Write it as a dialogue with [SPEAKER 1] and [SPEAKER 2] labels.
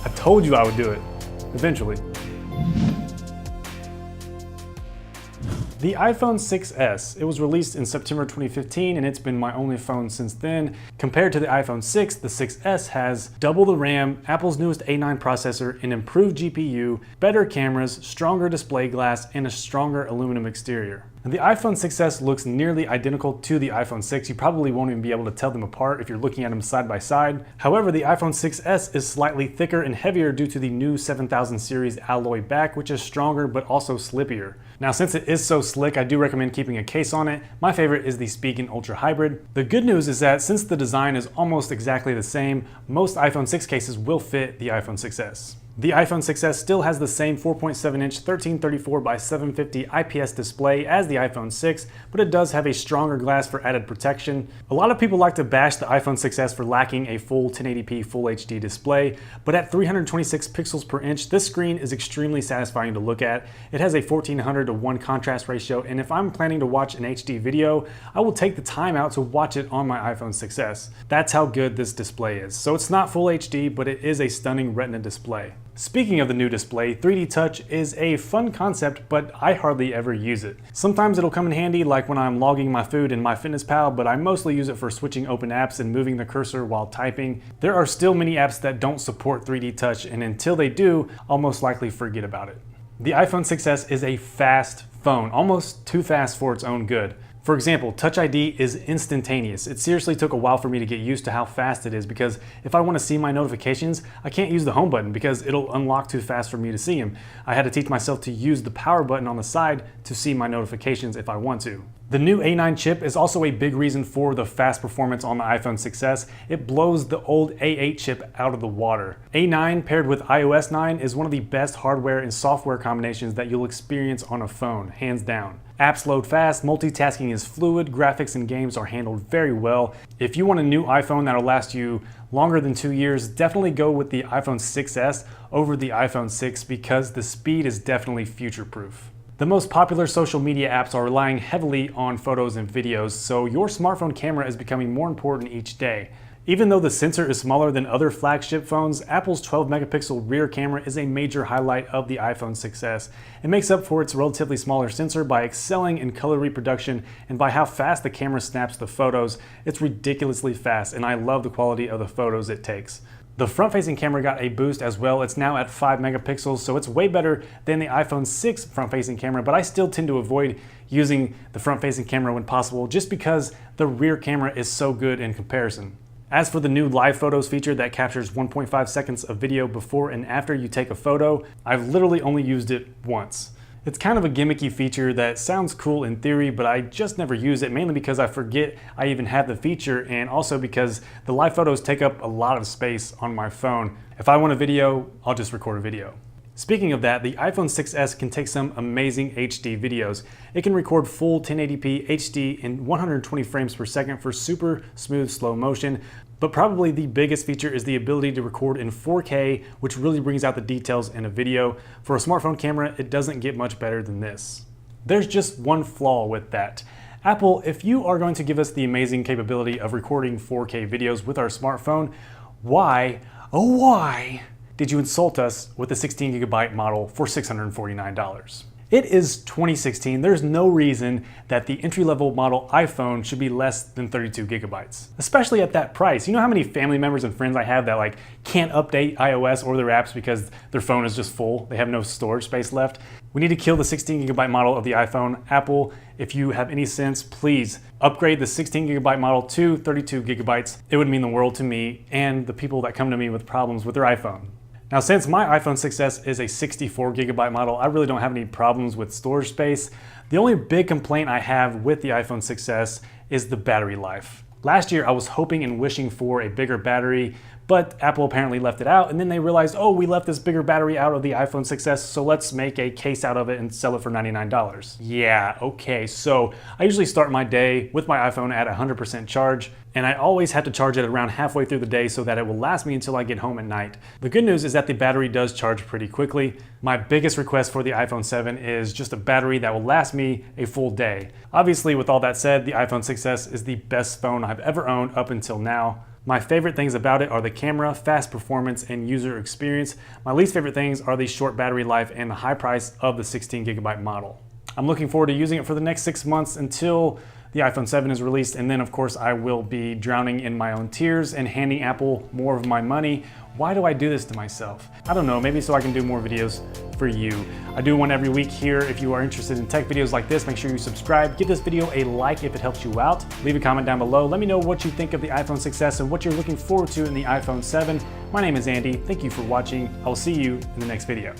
[SPEAKER 1] I told you I would do it, eventually. The iPhone 6s, it was released in September 2015 and it's been my only phone since then. Compared to the iPhone 6, the 6s has double the RAM, Apple's newest A9 processor, an improved GPU, better cameras, stronger display glass, and a stronger aluminum exterior. And the iPhone 6s looks nearly identical to the iPhone 6. You probably won't even be able to tell them apart if you're looking at them side by side. However, the iPhone 6s is slightly thicker and heavier due to the new 7000 series alloy back, which is stronger but also slippier. Now, since it is so slick, I do recommend keeping a case on it. My favorite is the Spigen Ultra Hybrid. The good news is that since the design is almost exactly the same, most iPhone 6 cases will fit the iPhone 6s. The iPhone 6s still has the same 4.7-inch 1334 by 750 IPS display as the iPhone 6, but it does have a stronger glass for added protection. A lot of people like to bash the iPhone 6s for lacking a full 1080p Full HD display, but at 326 pixels per inch, this screen is extremely satisfying to look at. It has a 1400:1 contrast ratio, and if I'm planning to watch an HD video, I will take the time out to watch it on my iPhone 6s. That's how good this display is. So it's not Full HD, but it is a stunning Retina display. Speaking of the new display, 3D Touch is a fun concept, but I hardly ever use it. Sometimes it'll come in handy, like when I'm logging my food in MyFitnessPal, but I mostly use it for switching open apps and moving the cursor while typing. There are still many apps that don't support 3D Touch, and until they do, I'll most likely forget about it. The iPhone 6s is a fast phone, almost too fast for its own good. For example, Touch ID is instantaneous. It seriously took a while for me to get used to how fast it is, because if I want to see my notifications, I can't use the home button because it'll unlock too fast for me to see them. I had to teach myself to use the power button on the side to see my notifications if I want to. The new A9 chip is also a big reason for the fast performance on the iPhone 6s. It blows the old A8 chip out of the water. A9 paired with iOS 9 is one of the best hardware and software combinations that you'll experience on a phone, hands down. Apps load fast, multitasking is fluid, graphics and games are handled very well. If you want a new iPhone that'll last you longer than 2 years, definitely go with the iPhone 6s over the iPhone 6 because the speed is definitely future-proof. The most popular social media apps are relying heavily on photos and videos, so your smartphone camera is becoming more important each day. Even though the sensor is smaller than other flagship phones, Apple's 12 megapixel rear camera is a major highlight of the iPhone 6s. It makes up for its relatively smaller sensor by excelling in color reproduction and by how fast the camera snaps the photos. It's ridiculously fast, and I love the quality of the photos it takes. The front-facing camera got a boost as well. It's now at 5 megapixels, so it's way better than the iPhone 6 front-facing camera, but I still tend to avoid using the front-facing camera when possible just because the rear camera is so good in comparison. As for the new live photos feature that captures 1.5 seconds of video before and after you take a photo, I've literally only used it once. It's kind of a gimmicky feature that sounds cool in theory, but I just never use it, mainly because I forget I even have the feature, and also because the live photos take up a lot of space on my phone. If I want a video, I'll just record a video. Speaking of that, the iPhone 6s can take some amazing HD videos. It can record full 1080p HD in 120 frames per second for super smooth slow motion, but probably the biggest feature is the ability to record in 4K, which really brings out the details in a video. For a smartphone camera, it doesn't get much better than this. There's just one flaw with that. Apple, if you are going to give us the amazing capability of recording 4K videos with our smartphone, why, oh why, did you insult us with the 16GB model for $649? It is 2016. There's no reason that the entry-level model iPhone should be less than 32 gigabytes, especially at that price. You know how many family members and friends I have that can't update iOS or their apps because their phone is just full. They have no storage space left. We need to kill the 16GB model of the iPhone. Apple, if you have any sense, please upgrade the 16GB model to 32 gigabytes. It would mean the world to me and the people that come to me with problems with their iPhone. Now, since my iPhone 6s is a 64GB model, I really don't have any problems with storage space. The only big complaint I have with the iPhone 6s is the battery life. Last year, I was hoping and wishing for a bigger battery, but Apple apparently left it out, and then they realized, oh, we left this bigger battery out of the iPhone 6s, so let's make a case out of it and sell it for $99. Yeah, okay, so I usually start my day with my iPhone at 100% charge, and I always have to charge it around halfway through the day so that it will last me until I get home at night. The good news is that the battery does charge pretty quickly. My biggest request for the iPhone 7 is just a battery that will last me a full day. Obviously, with all that said, the iPhone 6s is the best phone I've ever owned up until now. My favorite things about it are the camera, fast performance, and user experience. My least favorite things are the short battery life and the high price of the 16GB model. I'm looking forward to using it for the next 6 months until the iPhone 7 is released, and then of course I will be drowning in my own tears and handing Apple more of my money. Why do I do this to myself? I don't know, maybe so I can do more videos for you. I do one every week here. If you are interested in tech videos like this, make sure you subscribe. Give this video a like if it helps you out. Leave a comment down below. Let me know what you think of the iPhone 6s and what you're looking forward to in the iPhone 7. My name is Andy. Thank you for watching. I will see you in the next video.